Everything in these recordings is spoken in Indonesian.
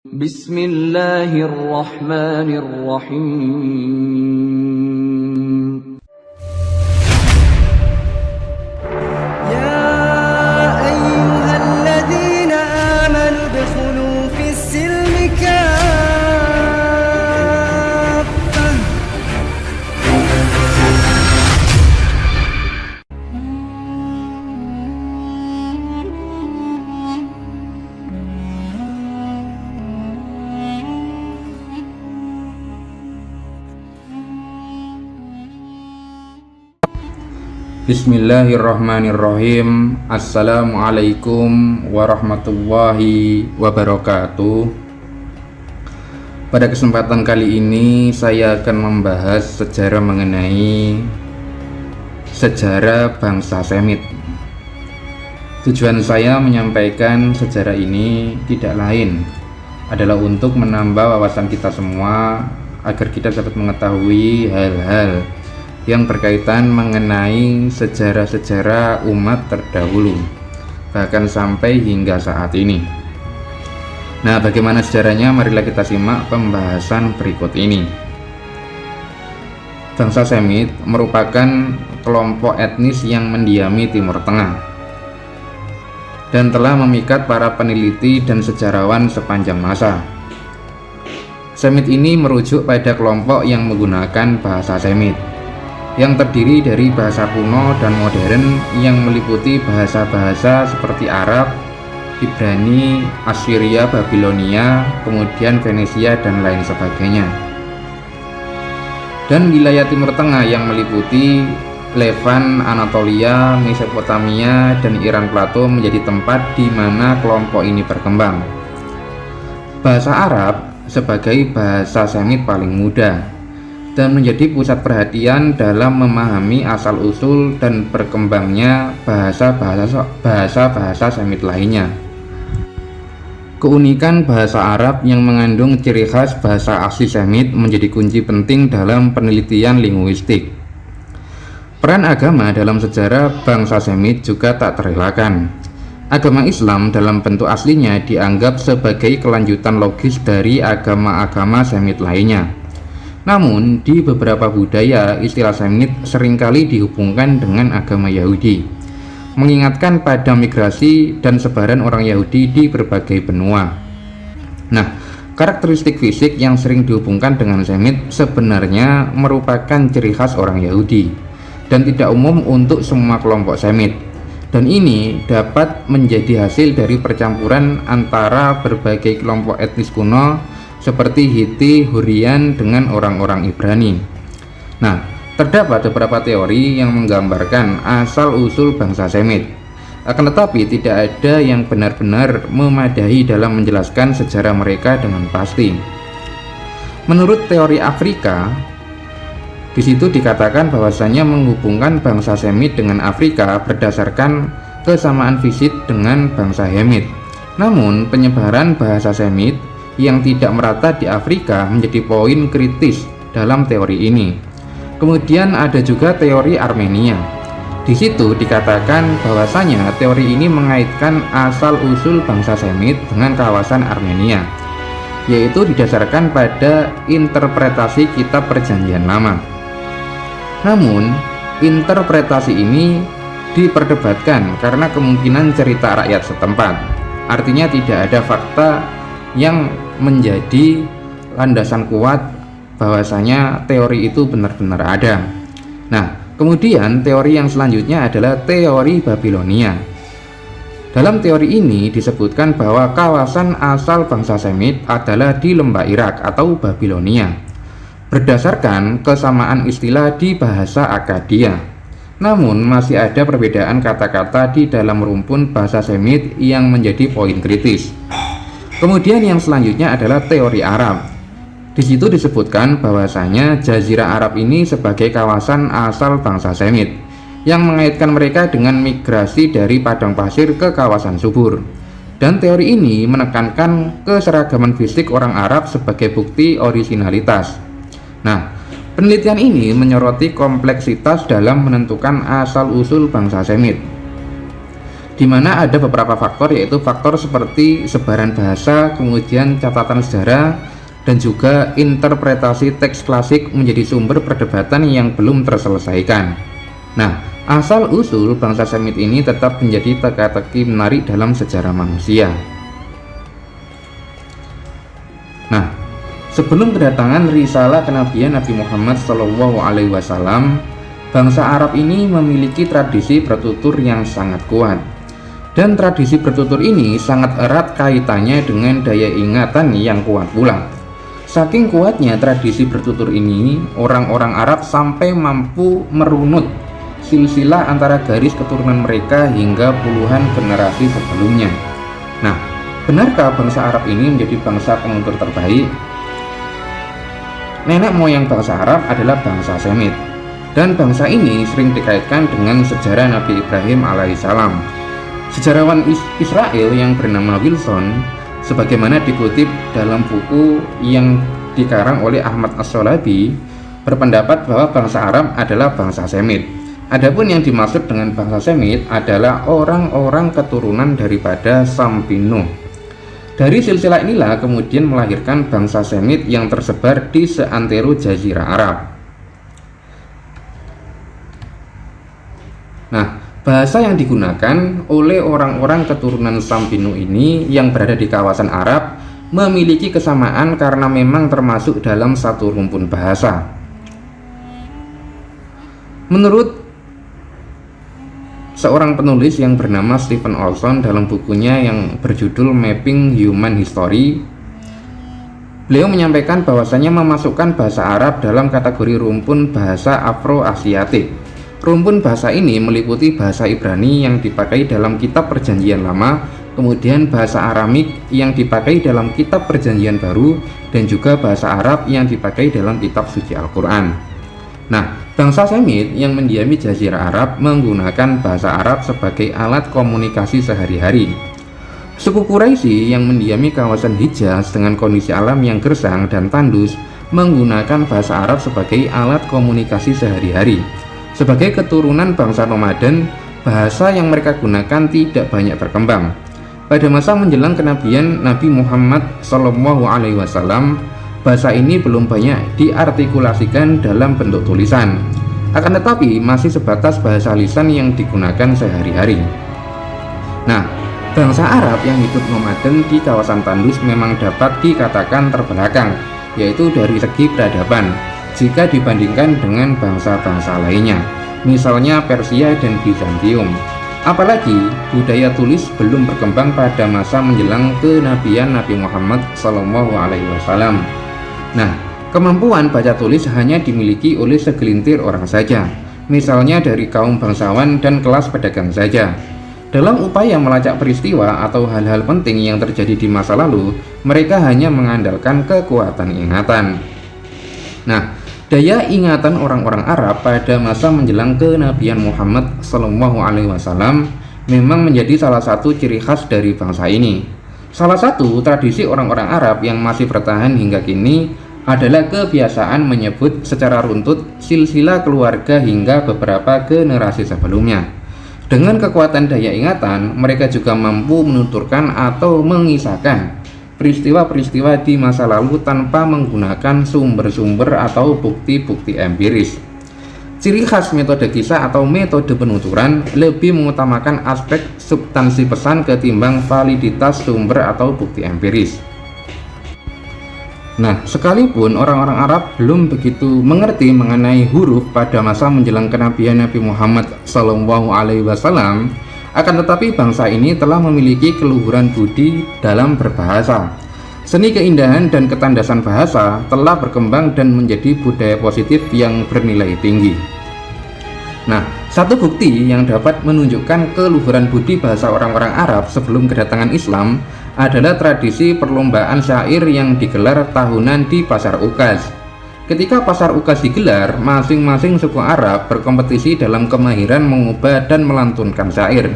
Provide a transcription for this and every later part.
Bismillahirrahmanirrahim. يا أيها الذين آمنوا ادخلوا في السلم كافة Bismillahirrahmanirrahim. Assalamualaikum warahmatullahi wabarakatuh. Pada kesempatan kali ini saya akan membahas sejarah mengenai sejarah bangsa Semit. Tujuan saya menyampaikan sejarah ini tidak lain adalah untuk menambah wawasan kita semua agar kita dapat mengetahui hal-hal yang berkaitan mengenai sejarah-sejarah umat terdahulu, bahkan sampai hingga saat ini. Nah, bagaimana sejarahnya? Marilah kita simak pembahasan berikut ini. Bangsa Semit merupakan kelompok etnis yang mendiami Timur Tengah dan telah memikat para peneliti dan sejarawan sepanjang masa. Semit ini merujuk pada kelompok yang menggunakan bahasa Semit yang terdiri dari bahasa kuno dan modern yang meliputi bahasa-bahasa seperti Arab, Ibrani, Assyria, Babilonia, kemudian Venesia dan lain sebagainya. Dan wilayah Timur Tengah yang meliputi Levan, Anatolia, Mesopotamia, dan Iran Plato menjadi tempat di mana kelompok ini berkembang. Bahasa Arab sebagai bahasa Semit paling mudah dan menjadi pusat perhatian dalam memahami asal-usul dan berkembangnya bahasa-bahasa Semit lainnya. Keunikan bahasa Arab yang mengandung ciri khas bahasa asli Semit menjadi kunci penting dalam penelitian linguistik. Peran agama dalam sejarah bangsa Semit juga tak terelakkan. Agama Islam dalam bentuk aslinya dianggap sebagai kelanjutan logis dari agama-agama Semit lainnya. Namun, di beberapa budaya, istilah Semit seringkali dihubungkan dengan agama Yahudi, mengingatkan pada migrasi dan sebaran orang Yahudi di berbagai benua. Nah, karakteristik fisik yang sering dihubungkan dengan Semit sebenarnya merupakan ciri khas orang Yahudi dan tidak umum untuk semua kelompok Semit. Dan ini dapat menjadi hasil dari percampuran antara berbagai kelompok etnis kuno seperti Hiti, Hurrian dengan orang-orang Ibrani. Nah, terdapat beberapa teori yang menggambarkan asal-usul bangsa Semit. Akan tetapi tidak ada yang benar-benar memadahi dalam menjelaskan sejarah mereka dengan pasti. Menurut teori Afrika, di situ dikatakan bahwasanya menghubungkan bangsa Semit dengan Afrika berdasarkan kesamaan fisik dengan bangsa Hemit. Namun, penyebaran bahasa Semit yang tidak merata di Afrika menjadi poin kritis dalam teori ini. Kemudian ada juga teori Armenia. Di situ dikatakan bahwasanya teori ini mengaitkan asal-usul bangsa Semit dengan kawasan Armenia, yaitu didasarkan pada interpretasi kitab Perjanjian Lama. Namun, interpretasi ini diperdebatkan karena kemungkinan cerita rakyat setempat. Artinya tidak ada fakta yang menjadi landasan kuat bahwasanya teori itu benar-benar ada. Nah, kemudian teori yang selanjutnya adalah teori Babilonia. Dalam teori ini disebutkan bahwa kawasan asal bangsa Semit adalah di lembah Irak atau Babilonia, berdasarkan kesamaan istilah di bahasa Akkadia. Namun masih ada perbedaan kata-kata di dalam rumpun bahasa Semit yang menjadi poin kritis. Kemudian yang selanjutnya adalah teori Arab. Di situ disebutkan bahwasanya Jazirah Arab ini sebagai kawasan asal bangsa Semit yang mengaitkan mereka dengan migrasi dari padang pasir ke kawasan subur. Dan teori ini menekankan keseragaman fisik orang Arab sebagai bukti orisinalitas. Nah, penelitian ini menyoroti kompleksitas dalam menentukan asal-usul bangsa Semit. di mana ada beberapa faktor, yaitu faktor seperti sebaran bahasa, kemudian catatan sejarah, dan juga interpretasi teks klasik menjadi sumber perdebatan yang belum terselesaikan. Nah, asal-usul bangsa Semit ini tetap menjadi teka-teki menarik dalam sejarah manusia. Nah, sebelum kedatangan risalah kenabian Nabi Muhammad SAW, bangsa Arab ini memiliki tradisi bertutur yang sangat kuat. Dan tradisi bertutur ini sangat erat kaitannya dengan daya ingatan yang kuat pula. Saking kuatnya tradisi bertutur ini, orang-orang Arab sampai mampu merunut silsilah antara garis keturunan mereka hingga puluhan generasi sebelumnya. Nah, benarkah bangsa Arab ini menjadi bangsa penutur terbaik? Nenek moyang bangsa Arab adalah bangsa Semit, dan bangsa ini sering dikaitkan dengan sejarah Nabi Ibrahim alaihissalam. Sejarawan Israel yang bernama Wilson, sebagaimana dikutip dalam buku yang dikarang oleh Ahmad As-Solabi, berpendapat bahwa bangsa Arab adalah bangsa Semit. Adapun yang dimaksud dengan bangsa Semit adalah orang-orang keturunan daripada Sampino. Dari silsilah inilah kemudian melahirkan bangsa Semit yang tersebar di seantero Jazirah Arab. Nah, bahasa yang digunakan oleh orang-orang keturunan Sampino ini yang berada di kawasan Arab memiliki kesamaan karena memang termasuk dalam satu rumpun bahasa. Menurut seorang penulis yang bernama Stephen Olson dalam bukunya yang berjudul Mapping Human History, beliau menyampaikan bahwasanya memasukkan bahasa Arab dalam kategori rumpun bahasa Afro-Asiatik. Rumpun bahasa ini meliputi bahasa Ibrani yang dipakai dalam kitab Perjanjian Lama, kemudian bahasa Aramik yang dipakai dalam kitab Perjanjian Baru, dan juga bahasa Arab yang dipakai dalam kitab suci Al-Quran. Nah, bangsa Semit yang mendiami Jazirah Arab menggunakan bahasa Arab sebagai alat komunikasi sehari-hari. Suku Quraisy yang mendiami kawasan Hijaz dengan kondisi alam yang gersang dan tandus menggunakan bahasa Arab sebagai alat komunikasi sehari-hari. Sebagai keturunan bangsa nomaden, bahasa yang mereka gunakan tidak banyak berkembang. Pada masa menjelang kenabian Nabi Muhammad SAW, bahasa ini belum banyak diartikulasikan dalam bentuk tulisan. Akan tetapi masih sebatas bahasa lisan yang digunakan sehari-hari. Nah, bangsa Arab yang hidup nomaden di kawasan tandus memang dapat dikatakan terbelakang, yaitu dari segi peradaban, jika dibandingkan dengan bangsa-bangsa lainnya, misalnya Persia dan Bizantium. Apalagi budaya tulis belum berkembang pada masa menjelang kenabian Nabi Muhammad SAW. Nah, kemampuan baca tulis hanya dimiliki oleh segelintir orang saja, misalnya dari kaum bangsawan dan kelas pedagang saja. Dalam upaya melacak peristiwa atau hal-hal penting yang terjadi di masa lalu, mereka hanya mengandalkan kekuatan ingatan. Nah, daya ingatan orang-orang Arab pada masa menjelang kenabian Muhammad SAW memang menjadi salah satu ciri khas dari bangsa ini. Salah satu tradisi orang-orang Arab yang masih bertahan hingga kini adalah kebiasaan menyebut secara runtut silsilah keluarga hingga beberapa generasi sebelumnya. Dengan kekuatan daya ingatan, mereka juga mampu menuturkan atau mengisahkan peristiwa-peristiwa di masa lalu tanpa menggunakan sumber-sumber atau bukti-bukti empiris. Ciri khas metode kisah atau metode penuturan lebih mengutamakan aspek substansi pesan ketimbang validitas sumber atau bukti empiris. Nah, sekalipun orang-orang Arab belum begitu mengerti mengenai huruf pada masa menjelang kenabian Nabi Muhammad SAW, akan tetapi bangsa ini telah memiliki keluhuran budi dalam berbahasa. Seni keindahan dan ketandasan bahasa telah berkembang dan menjadi budaya positif yang bernilai tinggi. Nah, satu bukti yang dapat menunjukkan keluhuran budi bahasa orang-orang Arab sebelum kedatangan Islam adalah tradisi perlombaan syair yang digelar tahunan di Pasar Ukaz. Ketika Pasar Ukaz digelar, masing-masing suku Arab berkompetisi dalam kemahiran mengubah dan melantunkan syair.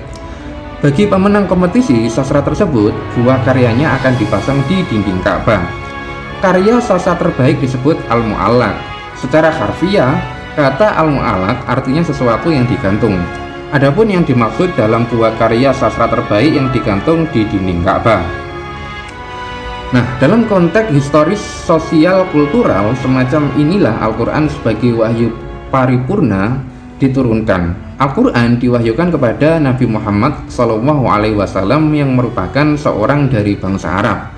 Bagi pemenang kompetisi sastra tersebut, buah karyanya akan dipasang di dinding Ka'bah. Karya sastra terbaik disebut Al-Mu'allaq. Secara harfiah, kata Al-Mu'allaq artinya sesuatu yang digantung. Adapun yang dimaksud dalam dua karya sastra terbaik yang digantung di dinding Ka'bah. Nah, dalam konteks historis sosial kultural semacam inilah Al-Quran sebagai wahyu paripurna diturunkan. Al-Quran diwahyukan kepada Nabi Muhammad SAW yang merupakan seorang dari bangsa Arab.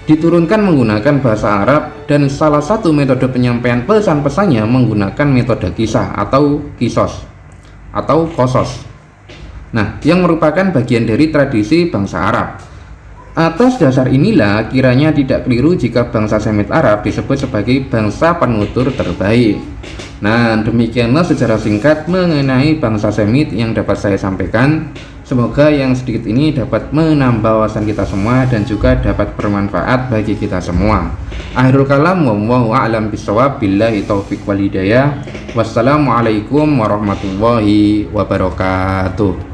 Diturunkan menggunakan bahasa Arab dan salah satu metode penyampaian pesan-pesannya menggunakan metode kisah atau kisos atau kosos. Nah, yang merupakan bagian dari tradisi bangsa Arab. Atas dasar inilah kiranya tidak keliru jika bangsa Semit Arab disebut sebagai bangsa penutur terbaik. Nah, demikianlah secara singkat mengenai bangsa Semit yang dapat saya sampaikan. Semoga yang sedikit ini dapat menambah wawasan kita semua dan juga dapat bermanfaat bagi kita semua. Akhirul kalam, wallahu a'lam bishawab, billahi taufiq wal hidayah. Wassalamualaikum warahmatullahi wabarakatuh.